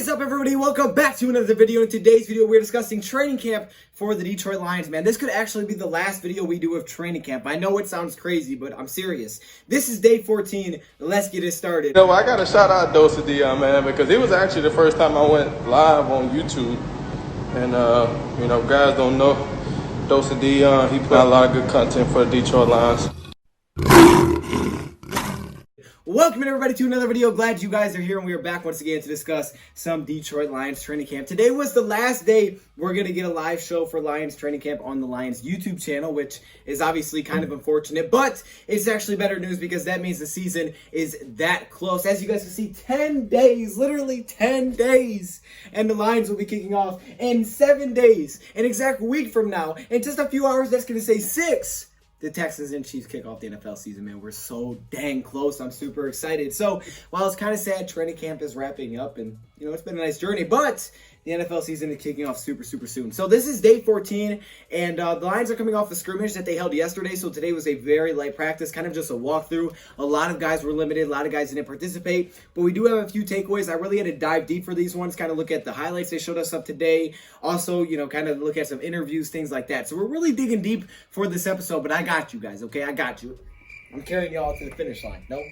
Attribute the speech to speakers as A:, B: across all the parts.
A: What is up, everybody? Welcome back to another video. In today's video, we're discussing training camp for the Detroit Lions, man. This could actually be the last video we do of training camp. I know it sounds crazy, but I'm serious. This is day 14. Let's get it started.
B: You know, I got to shout out DoseOfDion, man, because it was actually the first time I went live on YouTube. And, you know, guys don't know DoseOfDion. He put out a lot of good content for the Detroit Lions.
A: Welcome everybody to another video. Glad you guys are here, and we are back once again to discuss some Detroit Lions training camp. Today was the last day we're going to get a live show for Lions training camp on the Lions YouTube channel, which is obviously kind of unfortunate, but it's actually better news because that means the season is that close. As you guys can see, 10 days, literally 10 days, and the Lions will be kicking off in 7 days, an exact week from now. In just a few hours, that's going to say 6. The Texans and Chiefs kick off the NFL season, man. We're so dang close. I'm super excited. So, while it's kind of sad, training camp is wrapping up, and, you know, it's been a nice journey, but the NFL season is kicking off super soon. So this is day 14, and the Lions are coming off the scrimmage that they held yesterday, so today was a very light practice, kind of just a walkthrough. A lot of guys were limited. A lot of guys didn't participate, but we do have a few takeaways. I really had to dive deep for these ones, kind of look at the highlights they showed us up today. Also, you know, kind of look at some interviews, things like that. So we're really digging deep for this episode, but I got you guys, okay? I got you. I'm carrying y'all to the finish line. No?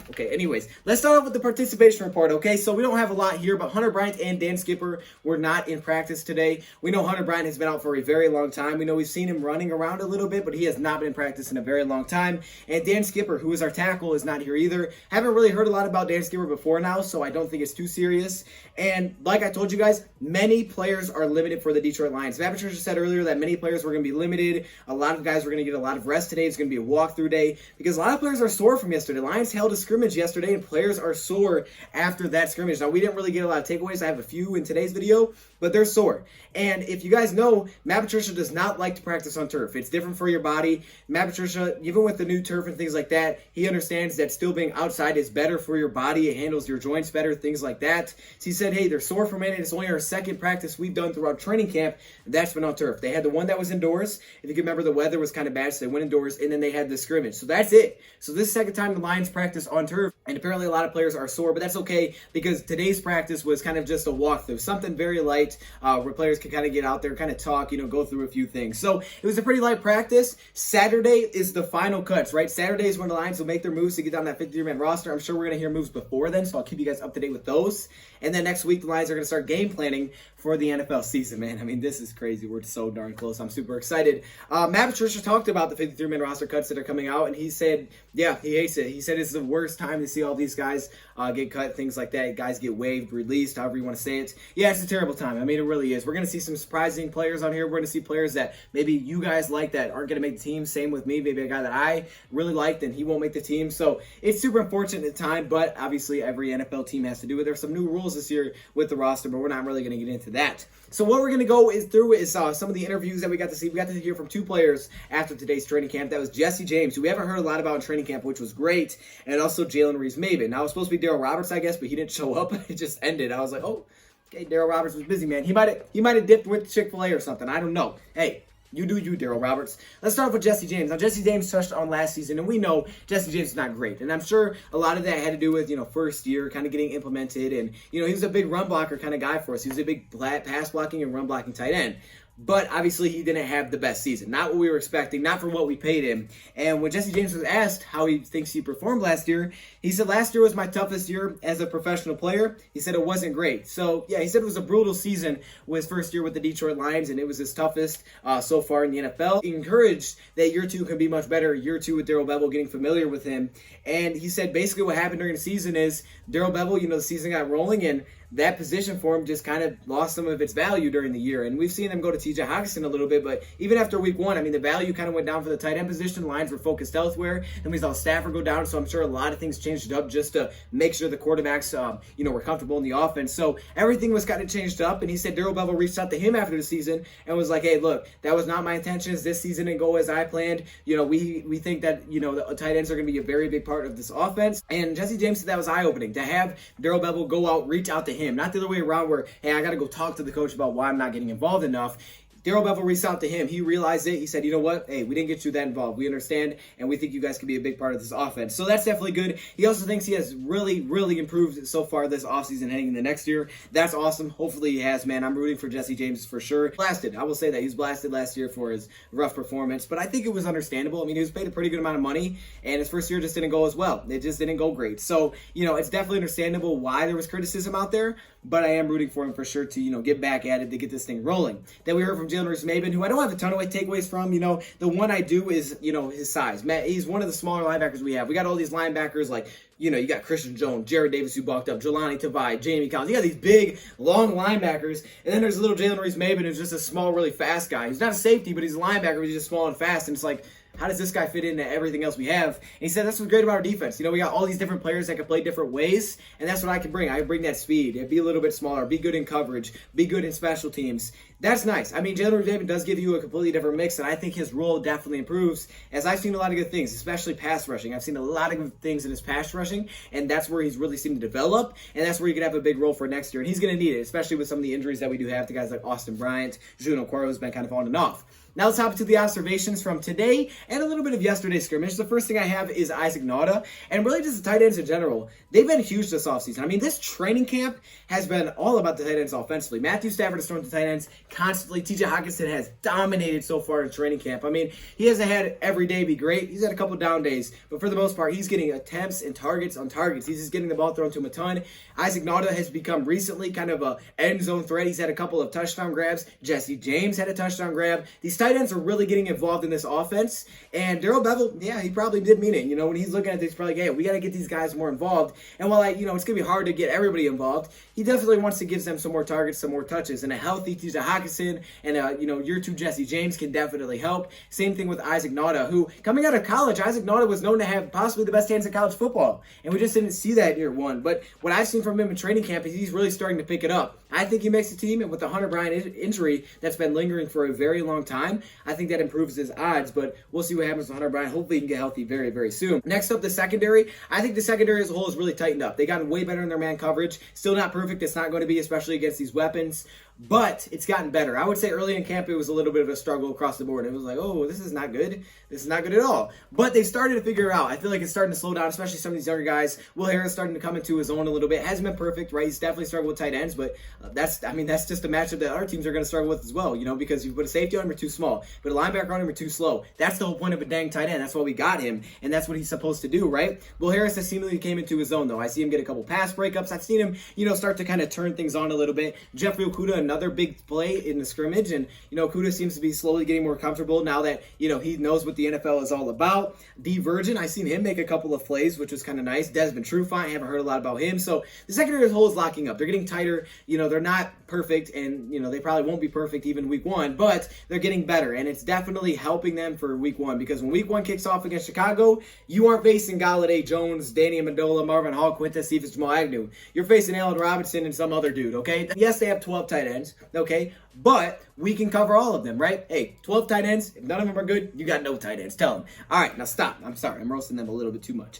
A: Okay, anyways, let's start off with the participation report, okay? So we don't have a lot here, but Hunter Bryant and Dan Skipper were not in practice today. We know Hunter Bryant has been out for a very long time. We know we've seen him running around a little bit, but he has not been in practice in a very long time. And Dan Skipper, who is our tackle, is not here either. Haven't really heard a lot about Dan Skipper before now, so I don't think it's too serious. And like I told you guys, many players are limited for the Detroit Lions. Matt Patricia said earlier that many players were going to be limited. A lot of guys were going to get a lot of rest today. It's going to be a walkthrough day because a lot of players are sore from yesterday. Lions held a scrimmage yesterday, and players are sore after that scrimmage. Now, we didn't really get a lot of takeaways. I have a few in today's video, but they're sore. And if you guys know, Matt Patricia does not like to practice on turf. It's different for your body. Matt Patricia, even with the new turf and things like that, he understands that still being outside is better for your body. It handles your joints better, things like that. So he said, hey, they're sore from it. It's only our second practice we've done throughout training camp. That's been on turf. They had the one that was indoors. If you can remember, the weather was kind of bad, so they went indoors, and then they had the scrimmage. So that's it. So this is the second time the Lions practice on turf, and apparently a lot of players are sore, but that's okay because today's practice was kind of just a walkthrough, something very light where players can kind of get out there, kind of talk, you know, go through a few things. So it was a pretty light practice. Saturday is the final cuts, right? Saturday is when the Lions will make their moves to get down that 53-man roster. I'm sure we're going to hear moves before then, so I'll keep you guys up to date with those. And then next week, the Lions are going to start game planning for the NFL season, man. I mean, this is crazy. We're so darn close. I'm super excited. Matt Patricia talked about the 53-man roster cuts that are coming out, and he said, yeah, he hates it. He said it's the worst time to see all these guys get cut, things like that. Guys get waived, released, however you want to say it. Yeah, it's a terrible time. I mean, it really is. We're going to see some surprising players on here. We're going to see players that maybe you guys like that aren't going to make the team. Same with me. Maybe a guy that I really liked and he won't make the team. So it's super unfortunate at the time, but obviously every NFL team has to do it. There's some new rules this year with the roster, but we're not really going to get into that. So what we're going to go through is some of the interviews that we got to see. We got to hear from two players after today's training camp. That was Jesse James, who we haven't heard a lot about in training camp, which was great, and also Jalen Reeves-Maybin. Now, it was supposed to be Darryl Roberts, I guess, but he didn't show up. It just ended. I was like, oh, okay, Darryl Roberts was busy, man. He might have dipped with Chick-fil-A or something. I don't know. Hey, you do you, Darryl Roberts. Let's start off with Jesse James. Now, Jesse James touched on last season, and we know Jesse James is not great. And I'm sure a lot of that had to do with, you know, first year kind of getting implemented. And, you know, he was a big run blocker kind of guy for us. He was a big pass blocking and run blocking tight end. But obviously he didn't have the best season. Not what we were expecting, not for what we paid him. And when Jesse James was asked how he thinks he performed last year, he said last year was my toughest year as a professional player. He said it wasn't great. So, yeah, he said it was a brutal season with his first year with the Detroit Lions, and it was his toughest so far in the NFL. He encouraged that year two can be much better. Year two with Darrell Bevell, getting familiar with him. And he said basically what happened during the season is Darrell Bevell, you know, the season got rolling, and that position for him just kind of lost some of its value during the year. And we've seen them go to TJ Hockenson a little bit, but even after week one, I mean, the value kind of went down for the tight end position. The Lions were focused elsewhere. And we saw Stafford go down, so I'm sure a lot of things changed up just to make sure the quarterbacks, you know, were comfortable in the offense. So everything was kind of changed up. And he said Darrell Bevell reached out to him after the season and was like, hey, look, that was not my intentions. This season didn't go as I planned. You know, we think that, you know, the tight ends are going to be a very big part of this offense. And Jesse James said that was eye-opening to have Darrell Bevell go out, reach out to him, not the other way around where, hey, I got to go talk to the coach about why I'm not getting involved enough. Darrell Bevell reached out to him. He realized it. He said, you know what? Hey, we didn't get you that involved. We understand, and we think you guys can be a big part of this offense. So that's definitely good. He also thinks he has really, really improved so far this offseason heading into next year. That's awesome. Hopefully he has, man. I'm rooting for Jesse James for sure. Blasted. I will say that. He was blasted last year for his rough performance, but I think it was understandable. I mean, he was paid a pretty good amount of money, and his first year just didn't go as well. It just didn't go great. So, it's definitely understandable why there was criticism out there, but I am rooting for him for sure to, get back at it to get this thing rolling. Then we heard from Jalen Reese-Maben, who I don't have a ton of takeaways from. The one I do is, his size. Matt, he's one of the smaller linebackers we have. We got all these linebackers like, you got Christian Jones, Jared Davis, who bulked up, Jelani Tavai, Jamie Collins. You got these big, long linebackers, and then there's little Jalen Reese-Maben, who's just a small, really fast guy. He's not a safety, but he's a linebacker, but he's just small and fast, and it's like, how does this guy fit into everything else we have? And he said that's what's great about our defense. We got all these different players that can play different ways, and that's what I can bring. I bring that speed, be a little bit smaller, be good in coverage, be good in special teams. That's nice. I mean, Jalen Reese-Maben does give you a completely different mix, and I think his role definitely improves, as I've seen a lot of good things, especially pass rushing. I've seen a lot of good things in his pass rushing, and that's where he's really seemed to develop, and that's where he could have a big role for next year, and he's going to need it, especially with some of the injuries that we do have to guys like Austin Bryant, Juno Okoro, who's been kind of on and off. Now let's hop into the observations from today and a little bit of yesterday's scrimmage. The first thing I have is Isaac Nauta, and really just the tight ends in general. They've been huge this offseason. I mean, this training camp has been all about the tight ends offensively. Matthew Stafford has thrown to tight ends constantly. TJ Hockenson has dominated so far in training camp. I mean, he hasn't had every day be great. He's had a couple down days, but for the most part, he's getting attempts and targets on targets. He's just getting the ball thrown to him a ton. Isaac Nauta has become recently kind of a end zone threat. He's had a couple of touchdown grabs. Jesse James had a touchdown grab. These tight ends are really getting involved in this offense. And Darrell Bevell, yeah, he probably did mean it. When he's looking at this, he's probably like, hey, we got to get these guys more involved. And while it's going to be hard to get everybody involved, he definitely wants to give them some more targets, some more touches. And a healthy TJ Hockenson and, year two Jesse James can definitely help. Same thing with Isaac Nauta, who coming out of college, Isaac Nauta was known to have possibly the best hands in college football. And we just didn't see that in year one. But what I've seen from him in training camp is he's really starting to pick it up. I think he makes the team, and with the Hunter Bryant injury that's been lingering for a very long time, I think that improves his odds, but we'll see what happens with Hunter Bryant. Hopefully he can get healthy very, very soon. Next up, the secondary. I think the secondary as a whole is really tightened up. They got way better in their man coverage. Still not perfect. It's not going to be, especially against these weapons, but it's gotten better. I would say early in camp, it was a little bit of a struggle across the board. It was like, oh, this is not good. This is not good at all. But they've started to figure it out. I feel like it's starting to slow down, especially some of these younger guys. Will Harris starting to come into his own a little bit. Hasn't been perfect, right? He's definitely struggled with tight ends, but that's just a matchup that other teams are going to struggle with as well, because you put a safety on him, you're too small. Put a linebacker on him, you're too slow. That's the whole point of a dang tight end. That's why we got him, and that's what he's supposed to do, right? Will Harris has seemingly came into his own, though. I see him get a couple pass breakups. I've seen him, start to kind of turn things on a little bit. Jeffrey Okudah, another big play in the scrimmage, and Okudah seems to be slowly getting more comfortable now that he knows what the NFL is all about. D Virgin, I seen him make a couple of plays, which was kind of nice. Desmond Trufant, I haven't heard a lot about him. So the secondary as a whole is locking up. They're getting tighter. They're not perfect, and they probably won't be perfect even week one, but they're getting better, and it's definitely helping them for week one, because when week one kicks off against Chicago, you aren't facing Galladay, Jones, Danny Amendola, Marvin Hall, Quintez Cephas, Jamal Agnew. You're facing Allen Robinson and some other dude, okay? Yes, they have 12 tight ends, okay? But we can cover all of them, right? Hey, 12 tight ends. If none of them are good, you got no tight ends. Tell them. All right, now stop. I'm sorry. I'm roasting them a little bit too much.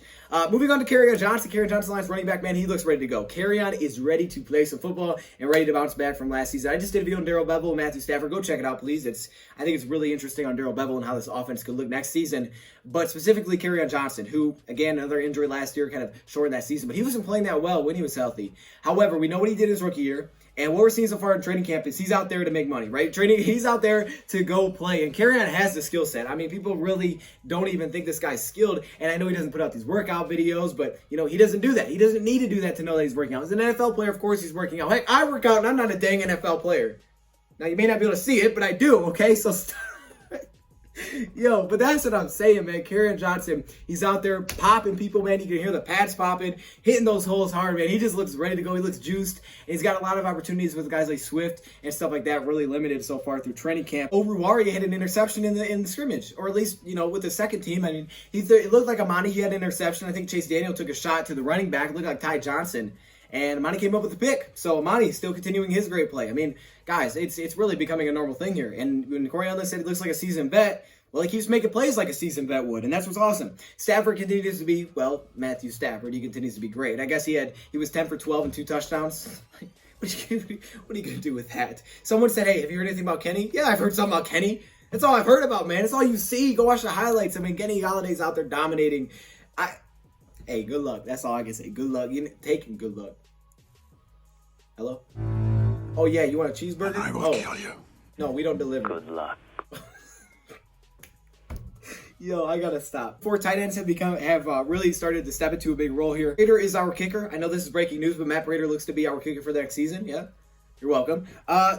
A: Moving on to Kerryon Johnson. Kerryon Johnson, Lions running back, man, he looks ready to go. Kerryon is ready to play some football and ready to bounce back from last season. I just did a video on Darrell Bevell and Matthew Stafford. Go check it out, please. I think it's really interesting on Darrell Bevell and how this offense could look next season. But specifically Kerryon Johnson, who, again, another injury last year kind of shortened that season. But he wasn't playing that well when he was healthy. However, we know what he did his rookie year. And what we're seeing so far in training camp is he's out there to make money, right? He's out there to go play. And Kerryon has the skill set. I mean, people really don't even think this guy's skilled. And I know he doesn't put out these workout videos, but, he doesn't do that. He doesn't need to do that to know that he's working out. As an NFL player, of course, he's working out. Heck, I work out, and I'm not a dang NFL player. Now, you may not be able to see it, but I do, okay? So but that's what I'm saying, man. Kerryon Johnson, he's out there popping people, man. You can hear the pads popping, hitting those holes hard, man. He just looks ready to go. He looks juiced. And he's got a lot of opportunities with guys like Swift and stuff like that, really limited so far through training camp. Oruwari had an interception in the scrimmage, or at least, with the second team. I mean, it looked like Amani, he had an interception. I think Chase Daniel took a shot to the running back. It looked like Ty Johnson. And Amani came up with the pick. So Amani still continuing his great play. I mean, guys, it's really becoming a normal thing here. And when Kerryon said he looks like a seasoned vet, well, he keeps making plays like a seasoned vet would, and that's what's awesome. Stafford continues to be, Matthew Stafford, he continues to be great. I guess he was 10 for 12 and 2 touchdowns. What are you gonna do with that? Someone said, hey, have you heard anything about Kenny? Yeah, I've heard something about Kenny. That's all I've heard about, man. That's all you see. Go watch the highlights. I mean, Kenny Galladay's out there dominating. Hey, good luck. That's all I can say. Good luck. Take him. Good luck. Hello? Oh, yeah, you want a cheeseburger?
C: I will kill you.
A: No, we don't deliver.
D: Good luck.
A: Yo, I gotta stop. Four tight ends have really started to step into a big role here. Prater is our kicker. I know this is breaking news, but Matt Prater looks to be our kicker for the next season. Yeah. You're welcome.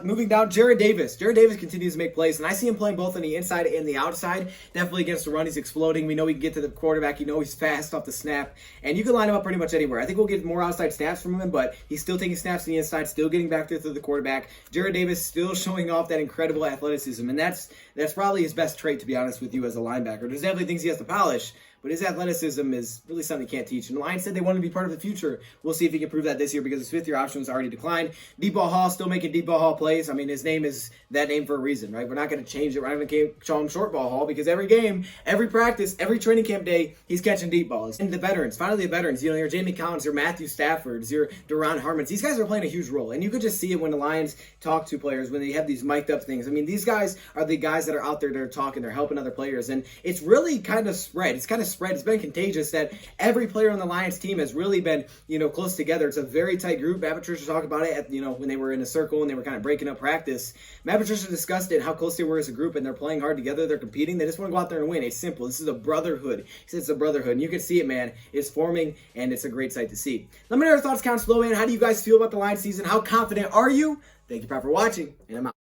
A: Moving down, Jared Davis. Jared Davis continues to make plays, and I see him playing both on the inside and the outside. Definitely against the run, he's exploding. We know he can get to the quarterback. You know he's fast off the snap, and you can line him up pretty much anywhere. I think we'll get more outside snaps from him, but he's still taking snaps on the inside, still getting back there through the quarterback. Jared Davis still showing off that incredible athleticism, and that's probably his best trait, to be honest with you, as a linebacker. There's definitely things he has to polish, but his athleticism is really something he can't teach. And the Lions said they want to be part of the future. We'll see if he can prove that this year because his fifth-year option was already declined. Deep ball Hall still making deep ball Hall plays. I mean, his name is that name for a reason, right? We're not going to change it. We're not going to call him short ball Hall because every game, every practice, every training camp day, he's catching deep balls. And the veterans, finally the veterans, you know, your Jamie Collins, your Matthew Staffords, your Duron Harmons, these guys are playing a huge role. And you could just see it when the Lions talk to players, when they have these mic'd up things. I mean, these guys are the guys that are out there that are talking, they're helping other players. And it's really kind of spread. It's been contagious that every player on the Lions team has really been, you know, close together. It's a very tight group. Matt Patricia talked about it at, you know, when they were in a circle and they were kind of breaking up practice. Matt Patricia discussed it, how close they were as a group, and they're playing hard together. They're competing. They just want to go out there and win. It's simple. This is a brotherhood. He said it's a brotherhood, and you can see it, man. It's forming, and it's a great sight to see. Let me know your thoughts, comments below, man. How do you guys feel about the Lions season? How confident are you? Thank you, Pat, for watching, and I'm out.